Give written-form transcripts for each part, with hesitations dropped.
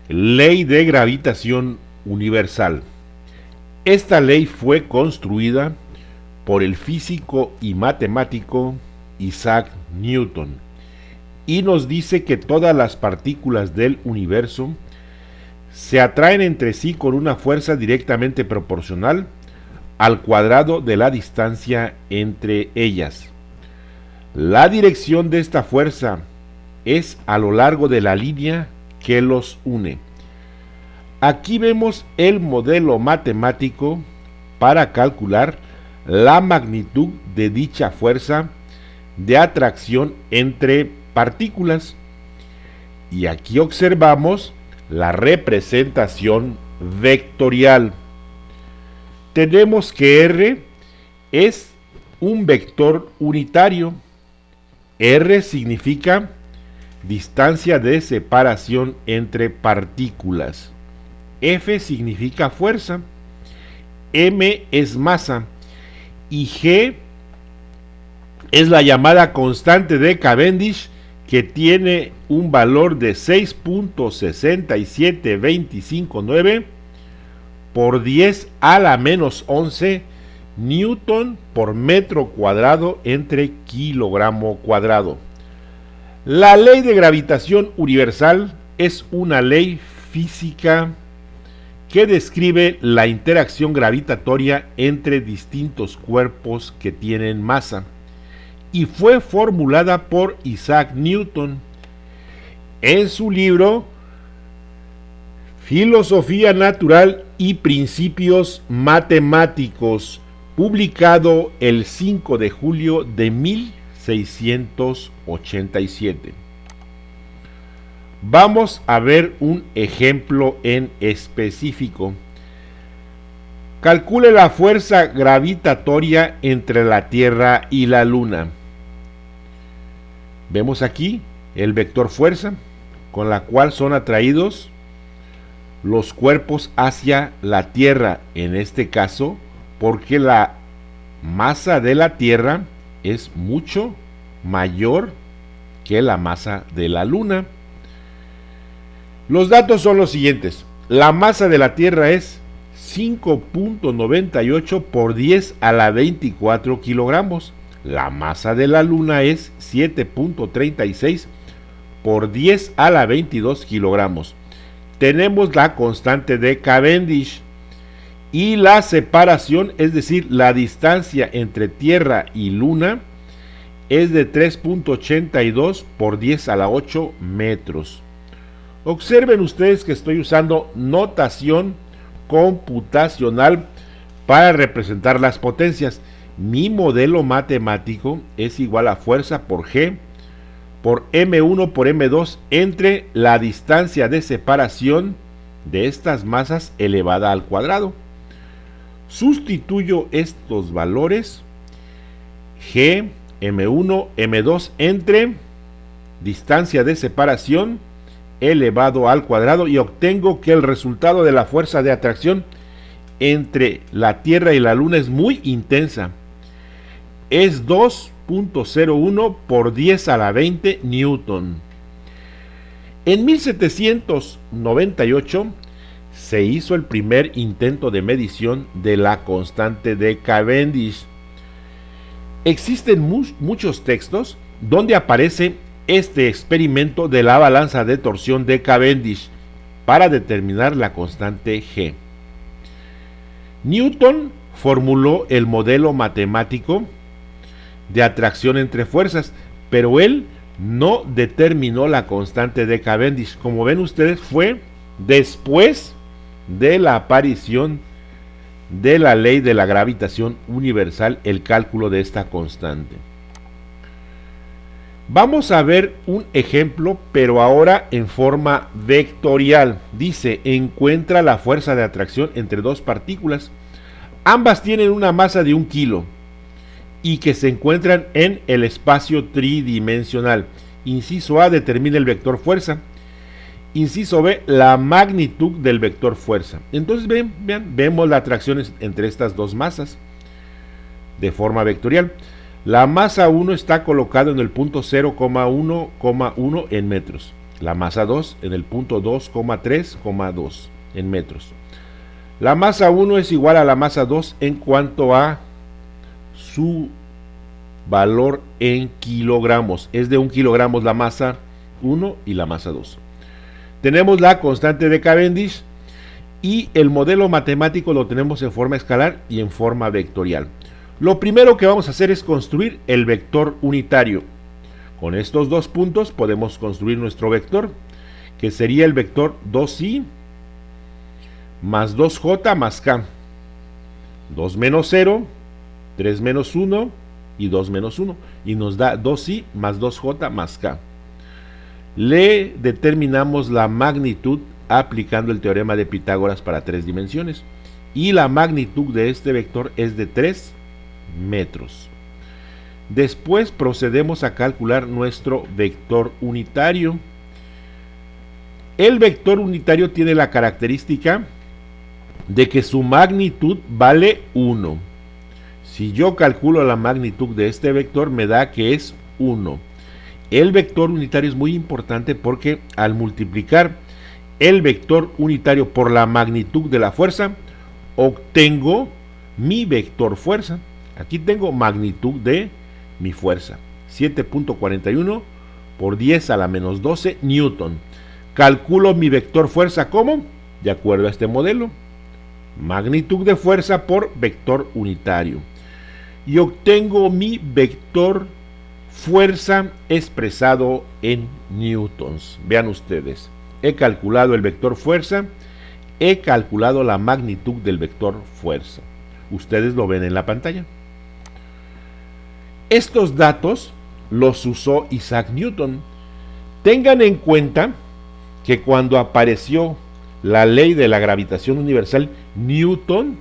Ley de gravitación universal. Esta ley fue construida por el físico y matemático Isaac Newton y nos dice que todas las partículas del universo se atraen entre sí con una fuerza directamente proporcional al cuadrado de la distancia entre ellas. La dirección de esta fuerza es a lo largo de la línea que los une. Aquí vemos el modelo matemático para calcular la magnitud de dicha fuerza de atracción entre partículas. Y aquí observamos la representación vectorial. Tenemos que R es un vector unitario. R significa distancia de separación entre partículas. F significa fuerza. M es masa. Y G es la llamada constante de Cavendish, que tiene un valor de 6.67259 por 10 a la menos 11 newton por metro cuadrado entre kilogramo cuadrado. La ley de gravitación universal es una ley física que describe la interacción gravitatoria entre distintos cuerpos que tienen masa y fue formulada por Isaac Newton en su libro Filosofía Natural y Principios Matemáticos, publicado el 5 de julio de 1687. Vamos a ver un ejemplo en específico. Calcule la fuerza gravitatoria entre la Tierra y la Luna. Vemos aquí el vector fuerza, con la cual son atraídos los cuerpos hacia la Tierra, en este caso, porque la masa de la Tierra es mucho mayor que la masa de la Luna. Los datos son los siguientes. La masa de la Tierra es 5.98 por 10 a la 24 kilogramos. La masa de la Luna es 7.36 por 10 a la 22 kilogramos. Tenemos la constante de Cavendish y la separación, es decir, la distancia entre Tierra y Luna, es de 3.82 por 10 a la 8 metros. Observen ustedes que estoy usando notación computacional para representar las potencias. Mi modelo matemático es igual a fuerza por G por M1 por M2 entre la distancia de separación de estas masas elevada al cuadrado. Sustituyo estos valores G, M1, M2 entre distancia de separación elevado al cuadrado y obtengo que el resultado de la fuerza de atracción entre la Tierra y la Luna es muy intensa. Es 2.01 por 10 a la 20 newton. En 1798 se hizo el primer intento de medición de la constante de Cavendish. Existen muchos textos donde aparece este experimento de la balanza de torsión de Cavendish para determinar la constante G. Newton formuló el modelo matemático de atracción entre fuerzas, pero él no determinó la constante de Cavendish. Como ven ustedes, fue después de la aparición de la ley de la gravitación universal el cálculo de esta constante. Vamos a ver un ejemplo, pero ahora en forma vectorial. Dice, encuentra la fuerza de atracción entre dos partículas. Ambas tienen una masa de 1 kilo y que se encuentran en el espacio tridimensional. Inciso A, determina el vector fuerza. Inciso B, la magnitud del vector fuerza. Entonces vemos la atracción entre estas dos masas de forma vectorial. La masa 1 está colocada en el punto 0,1,1 en metros. la masa 2 en el punto 2,3,2 en metros. La masa 1 es igual a la masa 2 en cuanto a su valor en kilogramos. Es de 1 kilogramos la masa 1 y la masa 2. Tenemos la constante de Cavendish y el modelo matemático lo tenemos en forma escalar y en forma vectorial. Lo primero que vamos a hacer es construir el vector unitario. Con estos dos puntos podemos construir nuestro vector, que sería el vector 2i más 2j más k. 2 menos 0, 3 menos 1 y 2 menos 1. Y nos da 2i más 2j más k. Le determinamos la magnitud aplicando el teorema de Pitágoras para 3 dimensiones. Y la magnitud de este vector es de 3 metros. Después procedemos a calcular nuestro vector unitario. El vector unitario tiene la característica de que su magnitud vale 1. Si yo calculo la magnitud de este vector, me da que es 1. El vector unitario es muy importante porque al multiplicar el vector unitario por la magnitud de la fuerza, obtengo mi vector fuerza. Aquí tengo magnitud de mi fuerza, 7.41 por 10 a la menos 12 newton. Calculo mi vector fuerza como, de acuerdo a este modelo, magnitud de fuerza por vector unitario. Y obtengo mi vector fuerza expresado en newtons. Vean ustedes, he calculado el vector fuerza, he calculado la magnitud del vector fuerza. Ustedes lo ven en la pantalla. Estos datos los usó Isaac Newton. Tengan en cuenta que cuando apareció la ley de la gravitación universal, Newton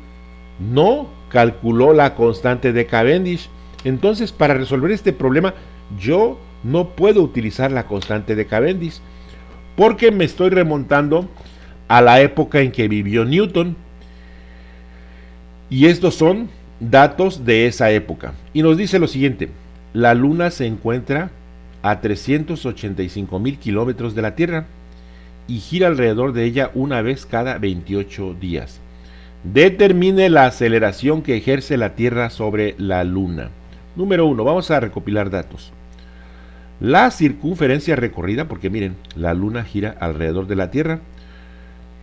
no calculó la constante de Cavendish. Entonces, para resolver este problema, yo no puedo utilizar la constante de Cavendish, porque me estoy remontando a la época en que vivió Newton. Y estos son datos de esa época. Y nos dice lo siguiente: la Luna se encuentra a 385,000 kilómetros de la Tierra y gira alrededor de ella una vez cada 28 días. Determine la aceleración que ejerce la Tierra sobre la Luna. Número 1, vamos a recopilar datos. La circunferencia recorrida, porque miren, la Luna gira alrededor de la Tierra.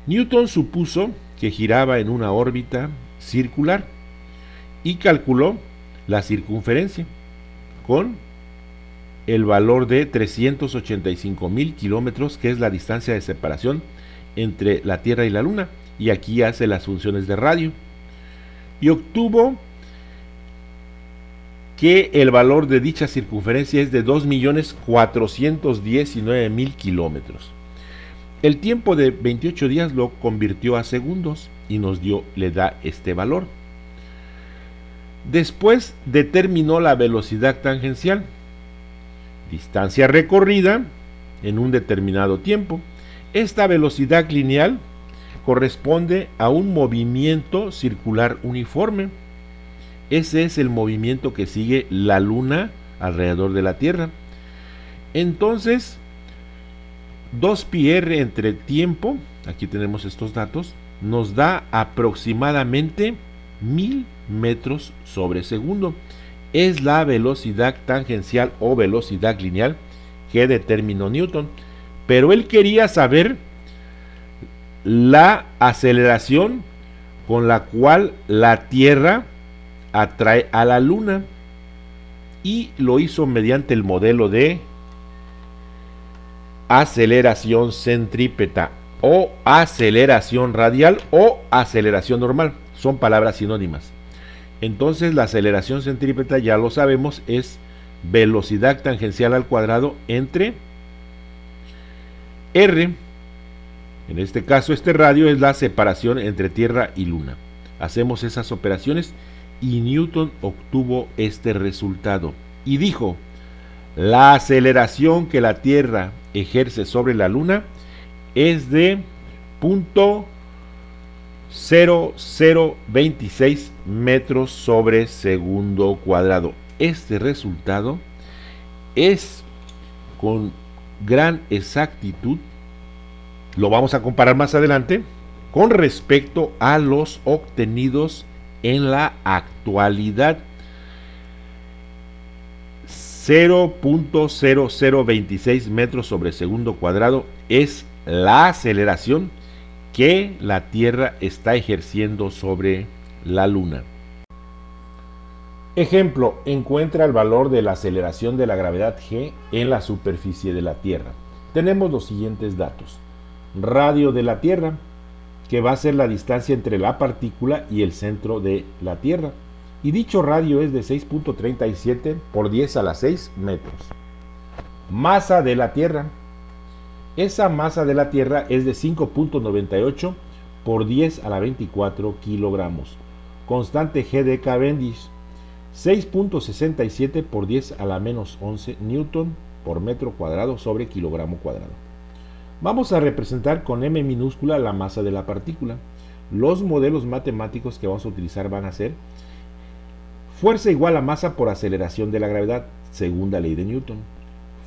Newton supuso que giraba en una órbita circular y calculó la circunferencia con el valor de 385,000 kilómetros, que es la distancia de separación entre la Tierra y la Luna, y aquí hace las funciones de radio, y obtuvo que el valor de dicha circunferencia es de 2.419.000 kilómetros. El tiempo de 28 días lo convirtió a segundos y le da este valor. Después determinó la velocidad tangencial, distancia recorrida en un determinado tiempo. Esta velocidad lineal corresponde a un movimiento circular uniforme. Ese es el movimiento que sigue la Luna alrededor de la Tierra. Entonces, 2πr entre tiempo, aquí tenemos estos datos, nos da aproximadamente 1000 metros sobre segundo. Es la velocidad tangencial o velocidad lineal que determinó Newton. Pero él quería saber la aceleración con la cual la Tierra atrae a la Luna, y lo hizo mediante el modelo de aceleración centrípeta o aceleración radial o aceleración normal. Son palabras sinónimas. Entonces la aceleración centrípeta, ya lo sabemos, es velocidad tangencial al cuadrado entre r. En este caso, este radio es la separación entre Tierra y Luna. Hacemos esas operaciones y Newton obtuvo este resultado y dijo: la aceleración que la Tierra ejerce sobre la Luna es de 0.0026 metros sobre segundo cuadrado. Este resultado es con gran exactitud, lo vamos a comparar más adelante, con respecto a los obtenidos en la actualidad. 0.0026 metros sobre segundo cuadrado es la aceleración que la Tierra está ejerciendo sobre la Luna. Ejemplo, encuentra el valor de la aceleración de la gravedad G en la superficie de la Tierra. Tenemos los siguientes datos. Radio de la Tierra, que va a ser la distancia entre la partícula y el centro de la Tierra. Y dicho radio es de 6.37 por 10 a la 6 metros. Masa de la Tierra. Esa masa de la Tierra es de 5.98 por 10 a la 24 kilogramos. Constante G de Cavendish, 6.67 por 10 a la menos 11 newton por metro cuadrado sobre kilogramo cuadrado. Vamos a representar con m minúscula la masa de la partícula. Los modelos matemáticos que vamos a utilizar van a ser fuerza igual a masa por aceleración de la gravedad, segunda ley de Newton.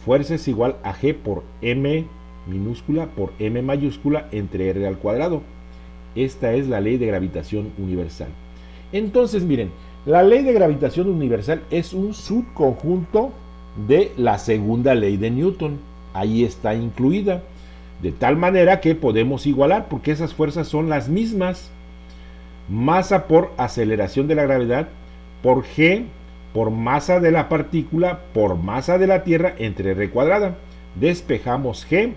Fuerza es igual a G por m minúscula por m mayúscula entre r al cuadrado. Esta es la ley de gravitación universal. Entonces, miren, la ley de gravitación universal es un subconjunto de la segunda ley de Newton. Ahí está incluida. De tal manera que podemos igualar porque esas fuerzas son las mismas. Masa por aceleración de la gravedad por G por masa de la partícula por masa de la Tierra entre R cuadrada. Despejamos G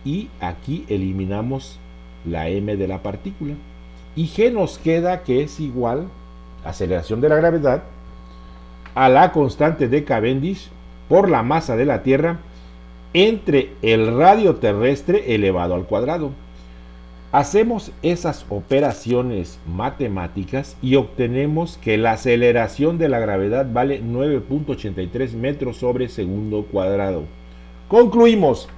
y aquí eliminamos la m de la partícula. Y G nos queda que es igual a aceleración de la gravedad a la constante de Cavendish por la masa de la Tierra entre el radio terrestre elevado al cuadrado. Hacemos esas operaciones matemáticas y obtenemos que la aceleración de la gravedad vale 9.83 metros sobre segundo cuadrado. Concluimos,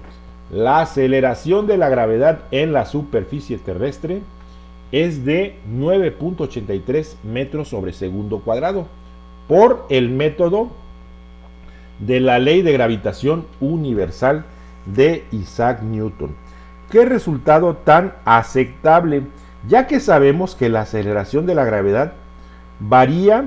la aceleración de la gravedad en la superficie terrestre es de 9.83 metros sobre segundo cuadrado por el método de la ley de gravitación universal de Isaac Newton. Qué resultado tan aceptable, ya que sabemos que la aceleración de la gravedad varía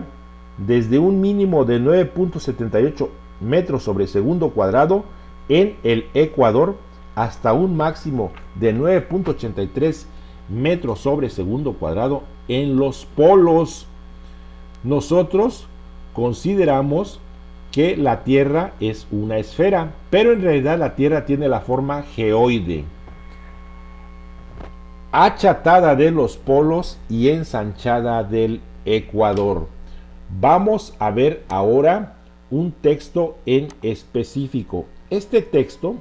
desde un mínimo de 9.78 metros sobre segundo cuadrado en el ecuador hasta un máximo de 9.83 metros sobre segundo cuadrado en los polos. Nosotros consideramos que la Tierra es una esfera, pero en realidad la Tierra tiene la forma geoide, achatada de los polos y ensanchada del ecuador. Vamos a ver ahora un texto en específico. Este texto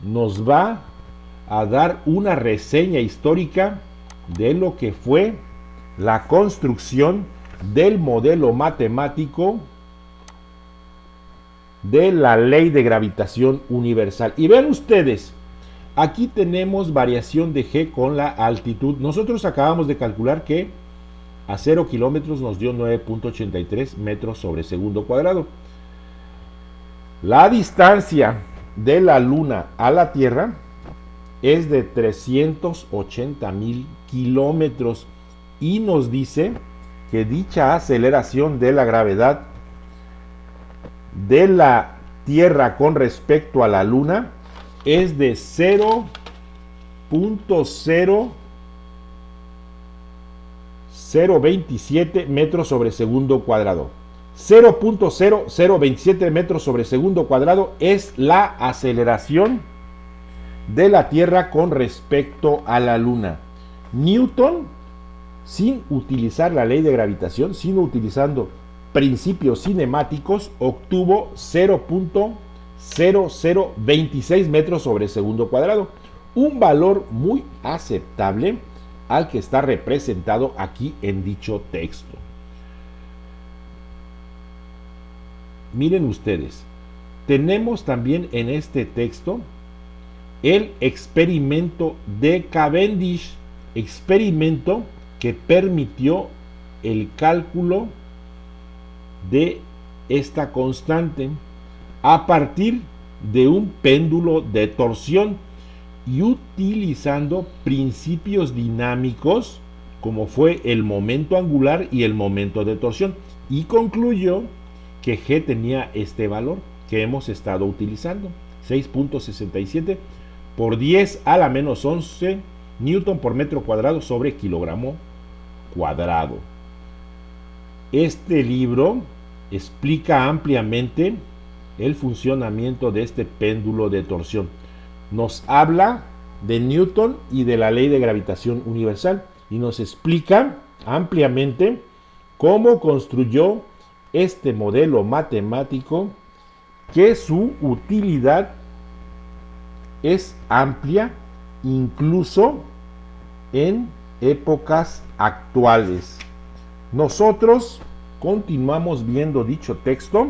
nos va a dar una reseña histórica de lo que fue la construcción del modelo matemático de la ley de gravitación universal. Y vean ustedes, aquí tenemos variación de G con la altitud. Nosotros acabamos de calcular que a 0 kilómetros nos dio 9.83 metros sobre segundo cuadrado. La distancia de la Luna a la Tierra es de 380,000 kilómetros y nos dice que dicha aceleración de la gravedad de la Tierra con respecto a la Luna es de 0.0027 metros sobre segundo cuadrado. 0.0027 metros sobre segundo cuadrado es la aceleración de la Tierra con respecto a la Luna. Newton, sin utilizar la ley de gravitación, sino utilizando principios cinemáticos, obtuvo 0.0026 metros sobre segundo cuadrado, un valor muy aceptable al que está representado aquí en dicho texto. Miren ustedes, tenemos también en este texto el experimento de Cavendish, experimento que permitió el cálculo de esta constante a partir de un péndulo de torsión y utilizando principios dinámicos como fue el momento angular y el momento de torsión, y concluyó que G tenía este valor que hemos estado utilizando, 6.67 por 10 a la menos 11 newton por metro cuadrado sobre kilogramo cuadrado. Este libro explica ampliamente el funcionamiento de este péndulo de torsión. Nos habla de Newton y de la ley de gravitación universal y nos explica ampliamente cómo construyó este modelo matemático, que su utilidad es amplia incluso en épocas actuales. Nosotros continuamos viendo dicho texto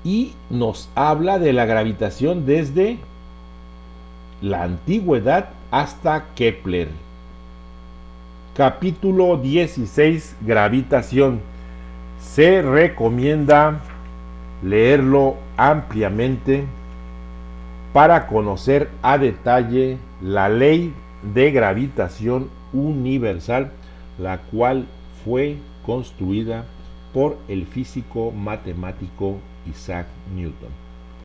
y nos habla de la gravitación desde la antigüedad hasta Kepler. Capítulo 16, gravitación. Se recomienda leerlo ampliamente para conocer a detalle la ley de gravitación universal, la cual fue construida por el físico matemático Isaac Newton.